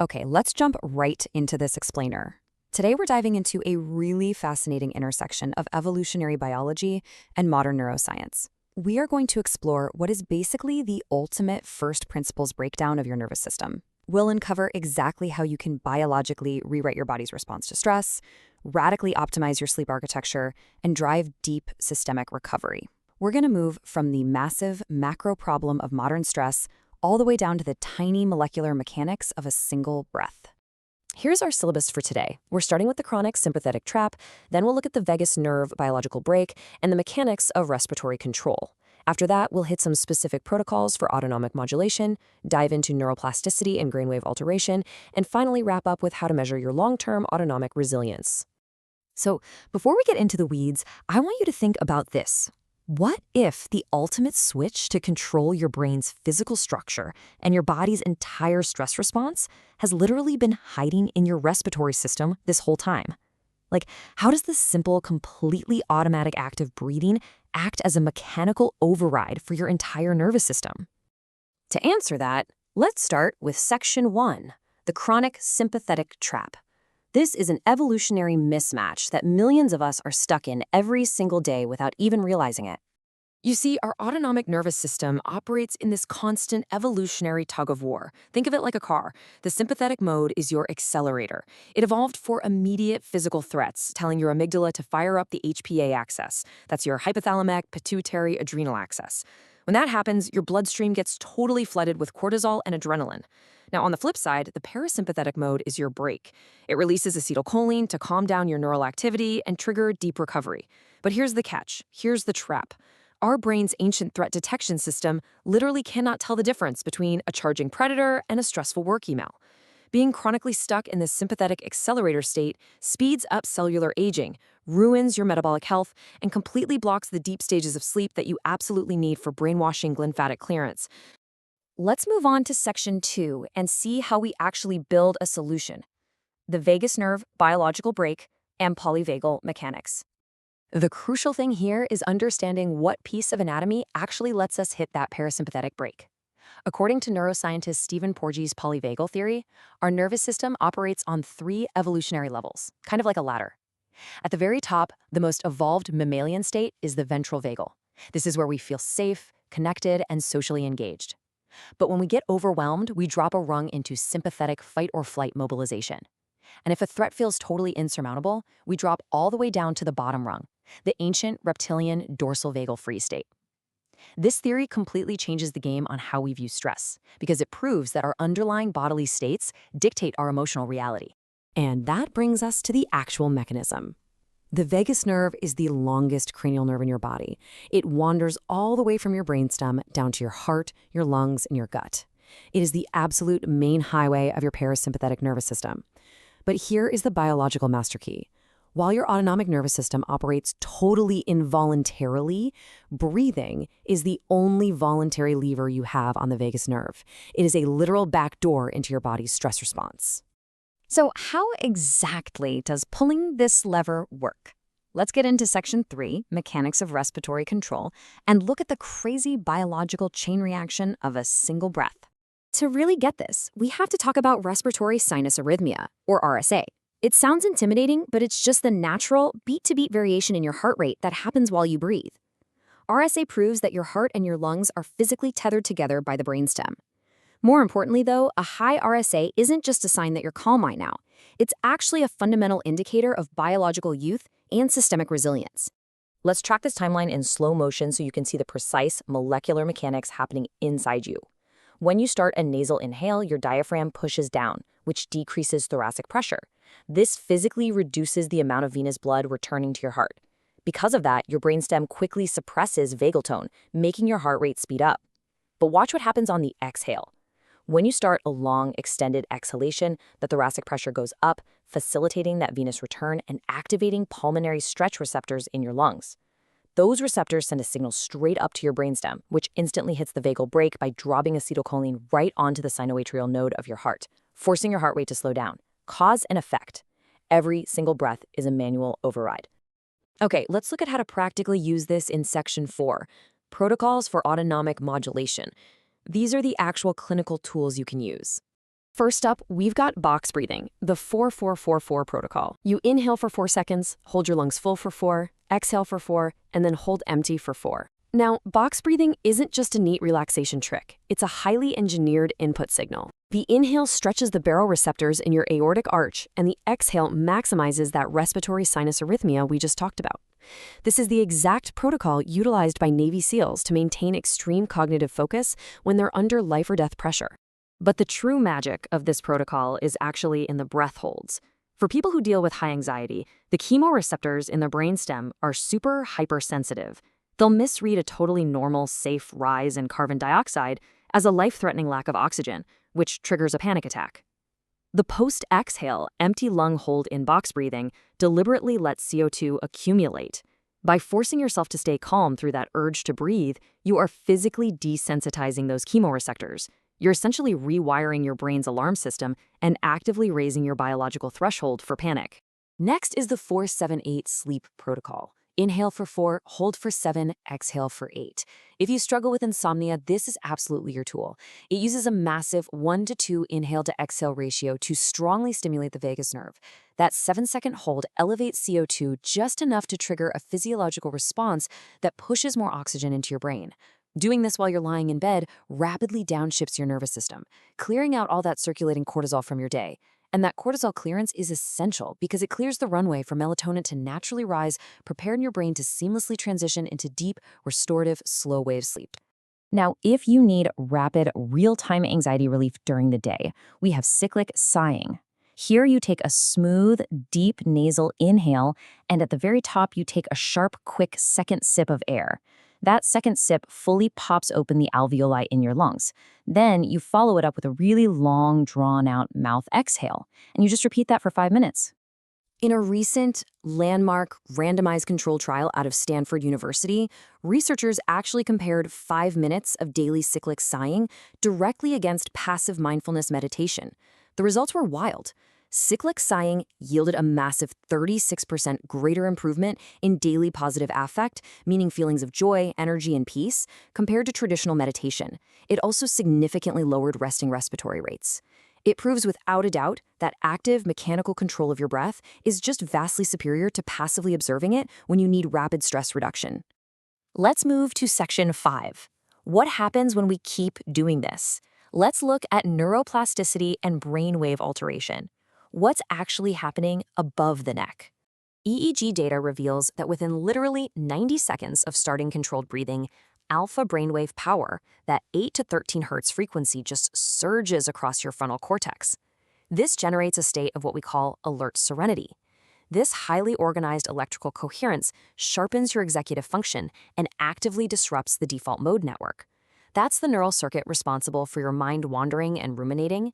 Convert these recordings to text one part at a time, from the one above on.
Okay, let's jump right into this explainer. Today, we're diving into a really fascinating intersection of evolutionary biology and modern neuroscience. We are going to explore what is basically the ultimate first principles breakdown of your nervous system. We'll uncover exactly how you can biologically rewrite your body's response to stress, radically optimize your sleep architecture, and drive deep systemic recovery. We're going to move from the massive macro problem of modern stress all the way down to the tiny molecular mechanics of a single breath. Here's our syllabus for today. We're starting with the chronic sympathetic trap, then we'll look at the vagus nerve biological break and the mechanics of respiratory control. After that, we'll hit some specific protocols for autonomic modulation, dive into neuroplasticity and brainwave alteration, and finally wrap up with how to measure your long-term autonomic resilience. So, before we get into the weeds, I want you to think about this. What if the ultimate switch to control your brain's physical structure and your body's entire stress response has literally been hiding in your respiratory system this whole time? Like, how does this simple, completely automatic act of breathing act as a mechanical override for your entire nervous system? To answer that, let's start with Section 1, the chronic sympathetic trap. This is an evolutionary mismatch that millions of us are stuck in every single day without even realizing it. You see, our autonomic nervous system operates in this constant evolutionary tug of war. Think of it like a car. The sympathetic mode is your accelerator. It evolved for immediate physical threats, telling your amygdala to fire up the HPA axis. That's your hypothalamic pituitary adrenal axis. When that happens, your bloodstream gets totally flooded with cortisol and adrenaline. Now, on the flip side, the parasympathetic mode is your brake. It releases acetylcholine to calm down your neural activity and trigger deep recovery. But here's the catch. Here's the trap. Our brain's ancient threat detection system literally cannot tell the difference between a charging predator and a stressful work email. Being chronically stuck in this sympathetic accelerator state speeds up cellular aging, ruins your metabolic health, and completely blocks the deep stages of sleep that you absolutely need for brainwashing lymphatic clearance. Let's move on to Section 2 and see how we actually build a solution: the vagus nerve biological break and polyvagal mechanics. The crucial thing here is understanding what piece of anatomy actually lets us hit that parasympathetic brake. According to neuroscientist Stephen Porges' polyvagal theory, our nervous system operates on 3 evolutionary levels, kind of like a ladder. At the very top, the most evolved mammalian state is the ventral vagal. This is where we feel safe, connected, and socially engaged. But when we get overwhelmed, we drop a rung into sympathetic fight or flight mobilization. And if a threat feels totally insurmountable, we drop all the way down to the bottom rung, the ancient reptilian dorsal vagal freeze state. This theory completely changes the game on how we view stress, because it proves that our underlying bodily states dictate our emotional reality. And that brings us to the actual mechanism. The vagus nerve is the longest cranial nerve in your body. It wanders all the way from your brainstem down to your heart, your lungs, and your gut. It is the absolute main highway of your parasympathetic nervous system. But here is the biological master key. While your autonomic nervous system operates totally involuntarily, breathing is the only voluntary lever you have on the vagus nerve. It is a literal backdoor into your body's stress response. So how exactly does pulling this lever work? Let's get into Section 3, mechanics of respiratory control, and look at the crazy biological chain reaction of a single breath. To really get this, we have to talk about respiratory sinus arrhythmia, or RSA. It sounds intimidating, but it's just the natural beat-to-beat variation in your heart rate that happens while you breathe. RSA proves that your heart and your lungs are physically tethered together by the brainstem. More importantly, though, a high RSA isn't just a sign that you're calm right now. It's actually a fundamental indicator of biological youth and systemic resilience. Let's track this timeline in slow motion so you can see the precise molecular mechanics happening inside you. When you start a nasal inhale, your diaphragm pushes down, which decreases thoracic pressure. This physically reduces the amount of venous blood returning to your heart. Because of that, your brainstem quickly suppresses vagal tone, making your heart rate speed up. But watch what happens on the exhale. When you start a long, extended exhalation, the thoracic pressure goes up, facilitating that venous return and activating pulmonary stretch receptors in your lungs. Those receptors send a signal straight up to your brainstem, which instantly hits the vagal brake by dropping acetylcholine right onto the sinoatrial node of your heart, forcing your heart rate to slow down. Cause and effect. Every single breath is a manual override. Okay, let's look at how to practically use this in Section 4, protocols for autonomic modulation. These are the actual clinical tools you can use. First up, we've got box breathing, the 4-4-4-4 protocol. You inhale for 4 seconds, hold your lungs full for 4, exhale for 4, and then hold empty for 4. Now, box breathing isn't just a neat relaxation trick. It's a highly engineered input signal. The inhale stretches the baroreceptors in your aortic arch, and the exhale maximizes that respiratory sinus arrhythmia we just talked about. This is the exact protocol utilized by Navy SEALs to maintain extreme cognitive focus when they're under life or death pressure. But the true magic of this protocol is actually in the breath holds. For people who deal with high anxiety, the chemoreceptors in the brainstem are super hypersensitive. They'll misread a totally normal, safe rise in carbon dioxide as a life-threatening lack of oxygen, which triggers a panic attack. The post-exhale, empty lung hold in box breathing deliberately lets CO2 accumulate. By forcing yourself to stay calm through that urge to breathe, you are physically desensitizing those chemoreceptors. You're essentially rewiring your brain's alarm system and actively raising your biological threshold for panic. Next is the 4-7-8 sleep protocol. Inhale for 4, hold for 7, exhale for 8. If you struggle with insomnia, this is absolutely your tool. It uses a massive 1-to-2 inhale to exhale ratio to strongly stimulate the vagus nerve. That 7-second hold elevates CO2 just enough to trigger a physiological response that pushes more oxygen into your brain. Doing this while you're lying in bed rapidly downshifts your nervous system, clearing out all that circulating cortisol from your day. And that cortisol clearance is essential because it clears the runway for melatonin to naturally rise, preparing your brain to seamlessly transition into deep, restorative, slow-wave sleep. Now, if you need rapid, real-time anxiety relief during the day, we have cyclic sighing. Here you take a smooth, deep nasal inhale, and at the very top you take a sharp, quick second sip of air. That second sip fully pops open the alveoli in your lungs. Then you follow it up with a really long, drawn-out mouth exhale, and you just repeat that for 5 minutes. In a recent landmark randomized control trial out of Stanford University, researchers actually compared 5 minutes of daily cyclic sighing directly against passive mindfulness meditation. The results were wild. Cyclic sighing yielded a massive 36% greater improvement in daily positive affect, meaning feelings of joy, energy, and peace, compared to traditional meditation. It also significantly lowered resting respiratory rates. It proves without a doubt that active mechanical control of your breath is just vastly superior to passively observing it when you need rapid stress reduction. Let's move to section 5. What happens when we keep doing this? Let's look at neuroplasticity and brainwave alteration. What's actually happening above the neck? EEG data reveals that within literally 90 seconds of starting controlled breathing, alpha brainwave power, that 8 to 13 hertz frequency, just surges across your frontal cortex. This generates a state of what we call alert serenity. This highly organized electrical coherence sharpens your executive function and actively disrupts the default mode network. That's the neural circuit responsible for your mind wandering and ruminating.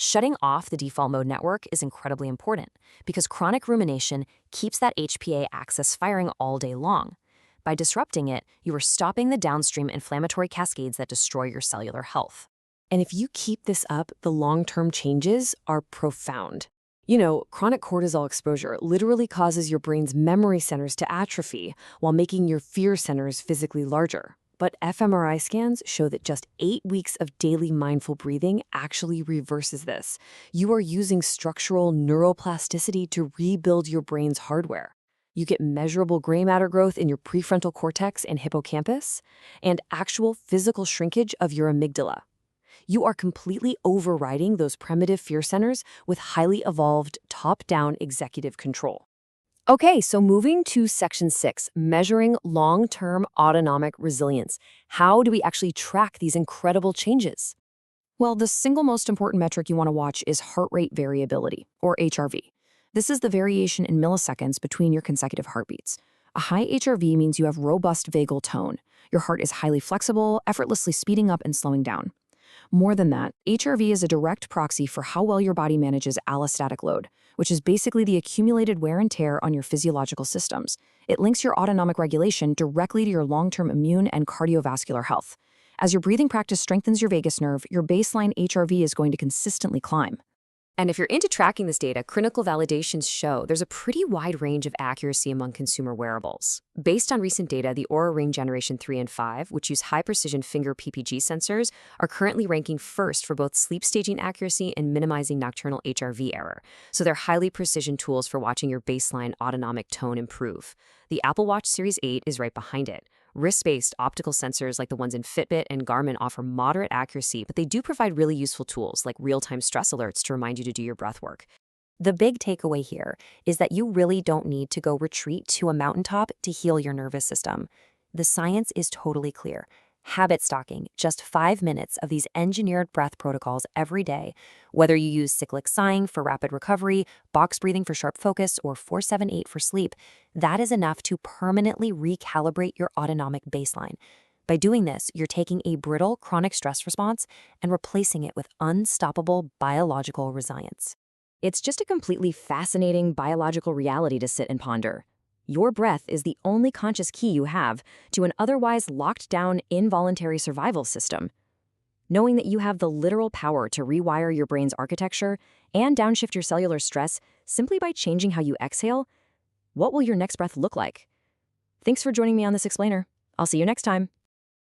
Shutting off the default mode network is incredibly important because chronic rumination keeps that HPA axis firing all day long. By disrupting it, you are stopping the downstream inflammatory cascades that destroy your cellular health. And if you keep this up, the long-term changes are profound. Chronic cortisol exposure literally causes your brain's memory centers to atrophy while making your fear centers physically larger. But fMRI scans show that just 8 weeks of daily mindful breathing actually reverses this. You are using structural neuroplasticity to rebuild your brain's hardware. You get measurable gray matter growth in your prefrontal cortex and hippocampus, and actual physical shrinkage of your amygdala. You are completely overriding those primitive fear centers with highly evolved, top-down executive control. Okay, so moving to section 6, measuring long-term autonomic resilience. How do we actually track these incredible changes? Well, the single most important metric you want to watch is heart rate variability, or HRV. This is the variation in milliseconds between your consecutive heartbeats. A high HRV means you have robust vagal tone. Your heart is highly flexible, effortlessly speeding up and slowing down. More than that, HRV is a direct proxy for how well your body manages allostatic load, which is basically the accumulated wear and tear on your physiological systems. It links your autonomic regulation directly to your long-term immune and cardiovascular health. As your breathing practice strengthens your vagus nerve, your baseline HRV is going to consistently climb. And if you're into tracking this data, clinical validations show there's a pretty wide range of accuracy among consumer wearables. Based on recent data, the Oura Ring Generation 3 and 5, which use high-precision finger PPG sensors, are currently ranking first for both sleep staging accuracy and minimizing nocturnal HRV error. So they're highly precision tools for watching your baseline autonomic tone improve. The Apple Watch Series 8 is right behind it. Wrist-based optical sensors like the ones in Fitbit and Garmin offer moderate accuracy, but they do provide really useful tools like real-time stress alerts to remind you to do your breath work. The big takeaway here is that you really don't need to go retreat to a mountaintop to heal your nervous system. The science is totally clear. Habit stocking, just 5 minutes of these engineered breath protocols every day, whether you use cyclic sighing for rapid recovery, box breathing for sharp focus, or 4-7-8 for sleep, that is enough to permanently recalibrate your autonomic baseline. By doing this, you're taking a brittle chronic stress response and replacing it with unstoppable biological resilience. It's just a completely fascinating biological reality to sit and ponder. Your breath is the only conscious key you have to an otherwise locked-down involuntary survival system. Knowing that you have the literal power to rewire your brain's architecture and downshift your cellular stress simply by changing how you exhale, what will your next breath look like? Thanks for joining me on this explainer. I'll see you next time.